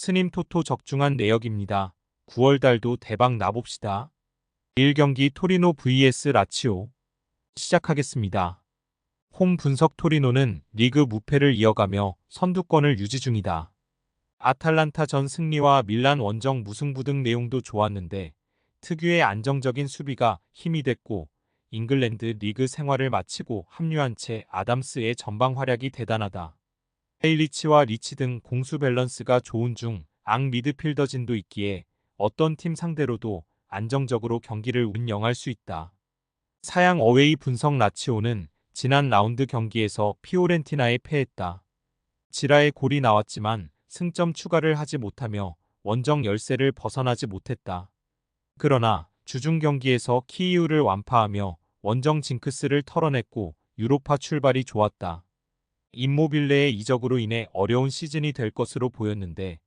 스님 토토 적중한 내역입니다. 9월 달도 대박 나봅시다. 1경기 토리노 vs 라치오 시작하겠습니다. 홈 분석 토리노는 리그 무패를 이어가며 선두권을 유지 중이다. 아탈란타 전 승리와 밀란 원정 무승부 등 내용도 좋았는데 특유의 안정적인 수비가 힘이 됐고 잉글랜드 리그 생활을 마치고 합류한 채 아담스의 전방 활약이 대단하다. 헤일리치와 리치 등 공수 밸런스가 좋은 중 앙 미드필더진도 있기에 어떤 팀 상대로도 안정적으로 경기를 운영할 수 있다. 사양 어웨이 분석 라치오는 지난 라운드 경기에서 피오렌티나에 패했다. 지라의 골이 나왔지만 승점 추가를 하지 못하며 원정 열세를 벗어나지 못했다. 그러나 주중 경기에서 키이우를 완파하며 원정 징크스를 털어냈고 유로파 출발이 좋았다. 임모빌레의 이적으로 인해 어려운 시즌이 될 것으로 보였는데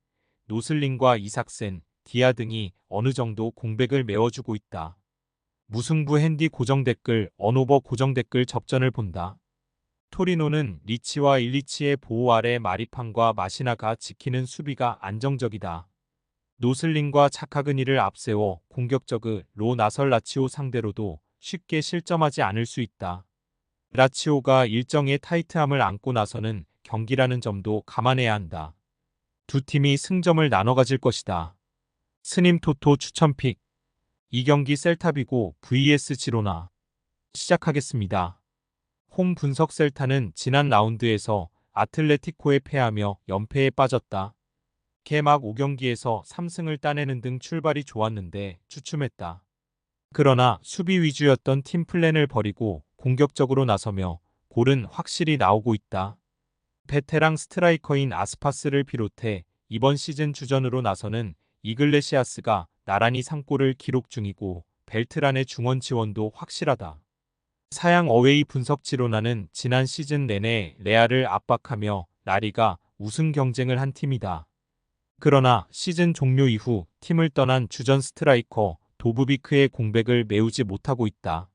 노슬링과 이삭센, 디아 등이 어느 정도 공백을 메워주고 있다. 무승부 핸디 고정 댓글, 언오버 고정 댓글 접전을 본다. 토리노는 리치와 일리치의 보호 아래 마리판과 마시나가 지키는 수비가 안정적이다. 노슬링과 차카그니를 앞세워 공격적으로 나설 라치오 상대로도 쉽게 실점하지 않을 수 있다. 라치오가 일정의 타이트함을 안고 나서는 경기라는 점도 감안해야 한다. 두 팀이 승점을 나눠 가질 것이다. 스님 토토 추천픽 2경기 셀타비고 vs 지로나 시작하겠습니다. 홈 분석 셀타는 지난 라운드에서 아틀레티코에 패하며 연패에 빠졌다. 개막 5경기에서 3승을 따내는 등 출발이 좋았는데 주춤했다. 그러나 수비 위주였던 팀 플랜을 버리고 공격적으로 나서며 골은 확실히 나오고 있다. 베테랑 스트라이커인 아스파스를 비롯해 이번 시즌 주전으로 나서는 이글레시아스가 나란히 상골을 기록 중이고 벨트란의 중원 지원도 확실하다. 사양 어웨이 분석 지로나는 지난 시즌 내내 레알을 압박하며 라리가 우승 경쟁을 한 팀이다. 그러나 시즌 종료 이후 팀을 떠난 주전 스트라이커 도브비크의 공백을 메우지 못하고 있다.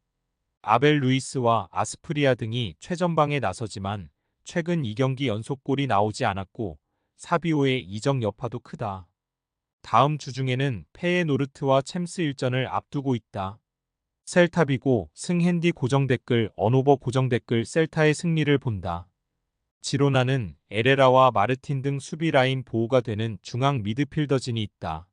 아벨 루이스와 아스프리아 등이 최전방에 나서지만 최근 2경기 연속골이 나오지 않았고 사비오의 이적 여파도 크다. 다음 주 중에는 페예노르트와 챔스 일전을 앞두고 있다. 셀타비고 승핸디 고정 댓글 언오버 고정 댓글 셀타의 승리를 본다. 지로나는 에레라와 마르틴 등 수비 라인 보호가 되는 중앙 미드필더진이 있다.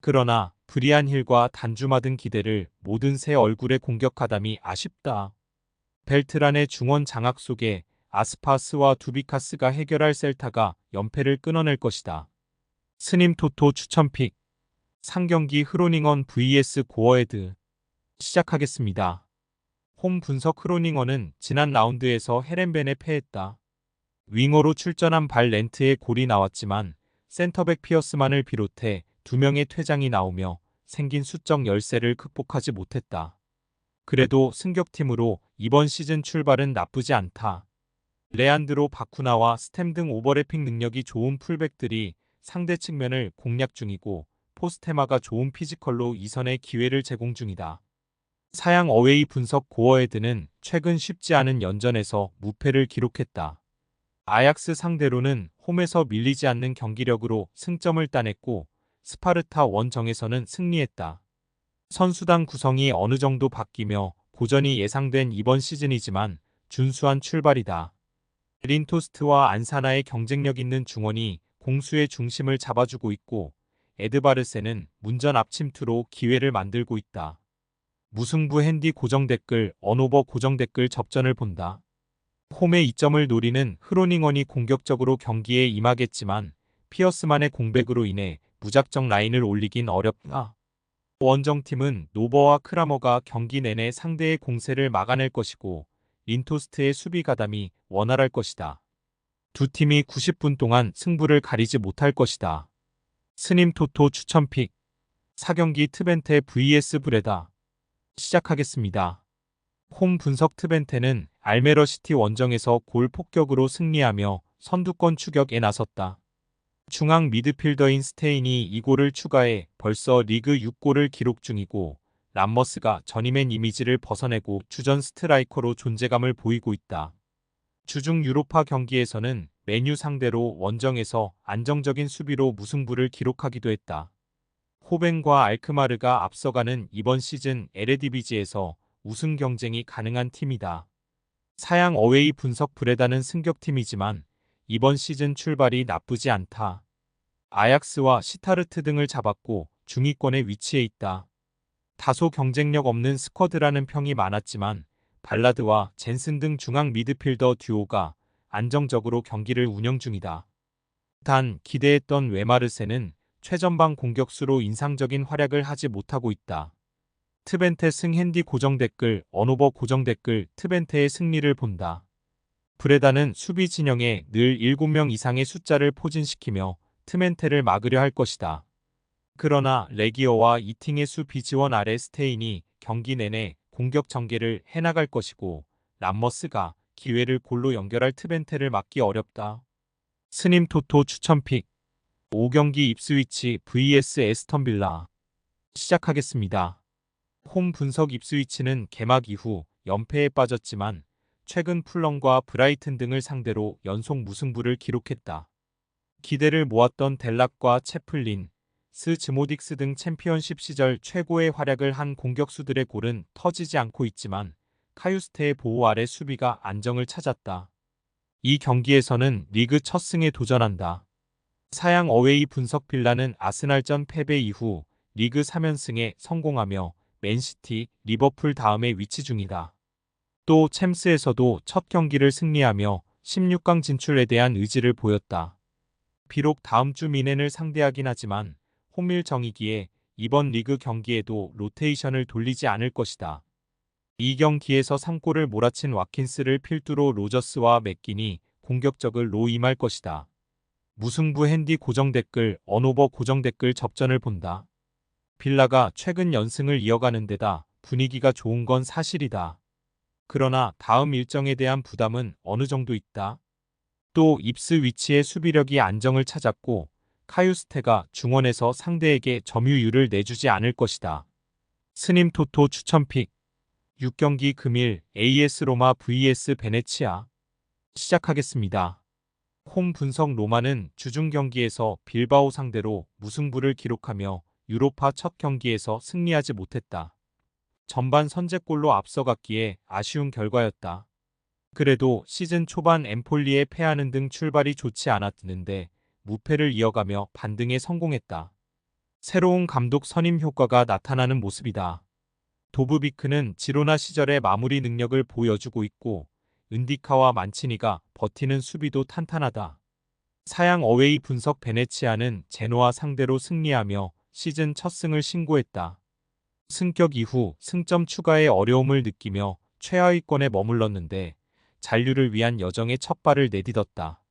그러나 브리안 힐과 단주마 등 기대를 모든 새 얼굴의 공격 가담이 아쉽다. 벨트란의 중원 장악 속에 아스파스와 두비카스가 해결할 셀타가 연패를 끊어낼 것이다. 스님 토토 추천픽 3경기 흐로닝언 vs 고어헤드 시작하겠습니다. 홈 분석 흐로닝언은 지난 라운드에서 헤렌벤에 패했다. 윙어로 출전한 발 렌트의 골이 나왔지만 센터백 피어스만을 비롯해 2명의 퇴장이 나오며 생긴 수적 열세를 극복하지 못했다. 그래도 승격팀으로 이번 시즌 출발은 나쁘지 않다. 레안드로 바쿠나와 스템 등 오버래핑 능력이 좋은 풀백들이 상대 측면을 공략 중이고 포스테마가 좋은 피지컬로 이선의 기회를 제공 중이다. 사양 어웨이 분석 고어헤드는 최근 쉽지 않은 연전에서 무패를 기록했다. 아약스 상대로는 홈에서 밀리지 않는 경기력으로 승점을 따냈고 스파르타 원정에서는 승리했다. 선수단 구성이 어느 정도 바뀌며 고전이 예상된 이번 시즌이지만 준수한 출발이다. 린토스트와 안사나의 경쟁력 있는 중원이 공수의 중심을 잡아주고 있고 에드바르센은 문전 앞침투로 기회를 만들고 있다. 무승부 핸디 고정 댓글 언오버 고정 댓글 접전을 본다. 홈의 이점을 노리는 흐로닝언이 공격적으로 경기에 임하겠지만 피어스만의 공백으로 인해 무작정 라인을 올리긴 어렵다. 원정팀은 노버와 크라머가 경기 내내 상대의 공세를 막아낼 것이고 린토스트의 수비 가담이 원활할 것이다. 두 팀이 90분 동안 승부를 가리지 못할 것이다. 스님 토토 추천픽 4경기 트벤테 vs 브레다 시작하겠습니다. 홈 분석 트벤테는 알메러시티 원정에서 골 폭격으로 승리하며 선두권 추격에 나섰다. 중앙 미드필더인 스테인이 이 골을 추가해 벌써 리그 6골을 기록 중이고 람머스가 전임의 이미지를 벗어내고 주전 스트라이커로 존재감을 보이고 있다. 주중 유로파 경기에서는 메뉴 상대로 원정에서 안정적인 수비로 무승부를 기록하기도 했다. 호벤과 알크마르가 앞서가는 이번 시즌 에레디비지에서 우승 경쟁이 가능한 팀이다. 사양 어웨이 분석 브레다는 승격팀이지만 이번 시즌 출발이 나쁘지 않다. 아약스와 시타르트 등을 잡았고 중위권에 위치해 있다. 다소 경쟁력 없는 스쿼드라는 평이 많았지만 발라드와 젠슨 등 중앙 미드필더 듀오가 안정적으로 경기를 운영 중이다. 단 기대했던 웨마르세는 최전방 공격수로 인상적인 활약을 하지 못하고 있다. 트벤테 승 핸디 고정 댓글 언오버 고정 댓글 트벤테의 승리를 본다. 브레다는 수비 진영에 늘 7명 이상의 숫자를 포진시키며 트멘테를 막으려 할 것이다. 그러나 레기어와 이팅의 수 비지원 아래 스테인이 경기 내내 공격 전개를 해나갈 것이고 람머스가 기회를 골로 연결할 트벤테를 막기 어렵다. 스님 토토 추천픽 5경기 입스위치 vs 에스턴 빌라 시작하겠습니다. 홈 분석 입스위치는 개막 이후 연패에 빠졌지만 최근 풀럼과 브라이튼 등을 상대로 연속 무승부를 기록했다. 기대를 모았던 델락과 채플린, 스즈모딕스 등 챔피언십 시절 최고의 활약을 한 공격수들의 골은 터지지 않고 있지만 카유스테의 보호 아래 수비가 안정을 찾았다. 이 경기에서는 리그 첫 승에 도전한다. 사양 어웨이 분석 빌라는 아스날전 패배 이후 리그 3연승에 성공하며 맨시티, 리버풀 다음에 위치 중이다. 또 챔스에서도 첫 경기를 승리하며 16강 진출에 대한 의지를 보였다. 비록 다음 주 미넨을 상대하긴 하지만 홈 일정이기에 이번 리그 경기에도 로테이션을 돌리지 않을 것이다. 이 경기에서 3골을 몰아친 와킨스를 필두로 로저스와 맥긴이 공격적으로 임할 것이다. 무승부 핸디 고정 댓글 언오버 고정 댓글 접전을 본다. 빌라가 최근 연승을 이어가는 데다 분위기가 좋은 건 사실이다. 그러나 다음 일정에 대한 부담은 어느 정도 있다. 또 입스위치의 수비력이 안정을 찾았고 카유스테가 중원에서 상대에게 점유율을 내주지 않을 것이다. 스님 토토 추천픽 6경기 금일 AS 로마 vs 베네치아 시작하겠습니다. 홈 분석 로마는 주중 경기에서 빌바오 상대로 무승부를 기록하며 유로파 첫 경기에서 승리하지 못했다. 전반 선제골로 앞서갔기에 아쉬운 결과였다. 그래도 시즌 초반 엠폴리에 패하는 등 출발이 좋지 않았는데 무패를 이어가며 반등에 성공했다. 새로운 감독 선임 효과가 나타나는 모습이다. 도브비크는 지로나 시절의 마무리 능력을 보여주고 있고 은디카와 만치니가 버티는 수비도 탄탄하다. 사양 어웨이 분석 베네치아는 제노아 상대로 승리하며 시즌 첫 승을 신고했다. 승격 이후 승점 추가에 어려움을 느끼며 최하위권에 머물렀는데 잔류를 위한 여정의 첫 발을 내딛었다.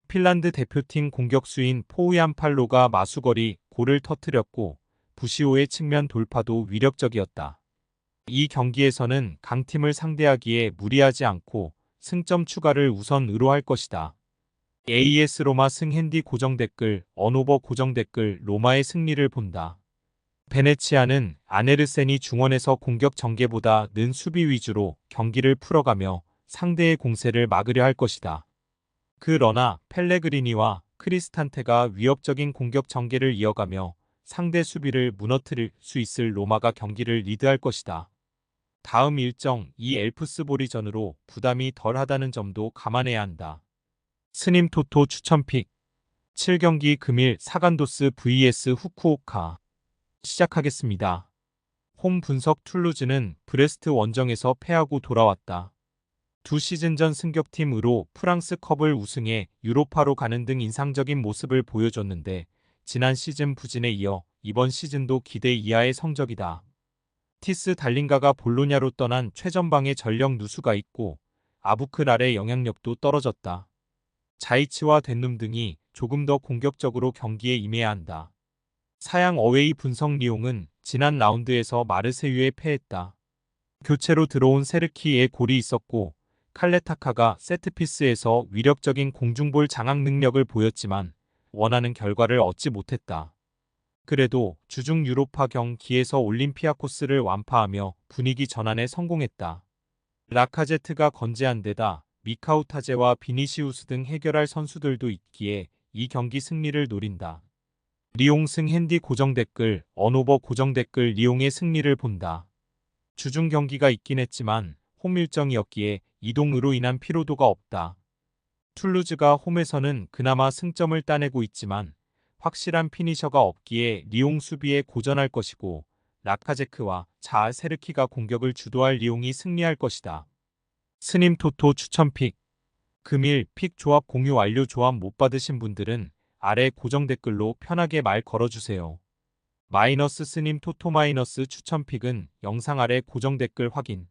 핀란드 대표팀 공격수인 포우얀 팔로가 마수거리 골을 터뜨렸고 부시오의 측면 돌파도 위력적이었다. 이 경기에서는 강팀을 상대하기에 무리하지 않고 승점 추가를 우선 의로할 것이다. AS 로마 승 핸디 고정 댓글 언오버 고정 댓글 로마의 승리를 본다. 베네치아는 아네르센이 중원에서 공격 전개보다 는 수비 위주로 경기를 풀어가며 상대의 공세를 막으려 할 것이다. 그러나 펠레그리니와 크리스탄테가 위협적인 공격 전개를 이어가며 상대 수비를 무너뜨릴 수 있을 로마가 경기를 리드할 것이다. 다음 일정 이 엘프스보리전으로 부담이 덜하다는 점도 감안해야 한다. 스님 토토 추천픽 7경기 금일 사간도스 vs 후쿠오카 시작하겠습니다. 홈 분석 툴루즈는 브레스트 원정에서 패하고 돌아왔다. 두 시즌 전 승격팀으로 프랑스컵을 우승해 유로파로 가는 등 인상적인 모습을 보여줬는데 지난 시즌 부진에 이어 이번 시즌도 기대 이하의 성적이다. 티스 달린가가 볼로냐로 떠난 최전방에 전력 누수가 있고 아부크랄의 영향력도 떨어졌다. 자이치와 덴눔 등이 조금 더 공격적으로 경기에 임해야 한다. 사양 어웨이 분석 리옹은 지난 라운드에서 마르세유에 패했다. 교체로 들어온 세르키의 골이 있었고 칼레타카가 세트피스에서 위력적인 공중볼 장악 능력을 보였지만 원하는 결과를 얻지 못했다. 그래도 주중 유로파 경기에서 올림피아코스를 완파하며 분위기 전환에 성공했다. 라카제트가 건재한 데다 미카우 타제와 비니시우스 등 해결할 선수들도 있기에 이 경기 승리를 노린다. 리옹승 핸디 고정 댓글, 언오버 고정 댓글 리옹의 승리를 본다. 주중 경기가 있긴 했지만 홈 일정이었기에 이동으로 인한 피로도가 없다. 툴루즈가 홈에서는 그나마 승점을 따내고 있지만 확실한 피니셔가 없기에 리옹 수비에 고전할 것이고 라카제크와 자아 세르키가 공격을 주도할 리옹이 승리할 것이다. 스님 토토 추천픽. 금일 픽 조합 공유 완료. 조합 못 받으신 분들은 아래 고정 댓글로 편하게 말 걸어주세요. 마이너스 스님 토토 마이너스 추천픽은 영상 아래 고정 댓글 확인.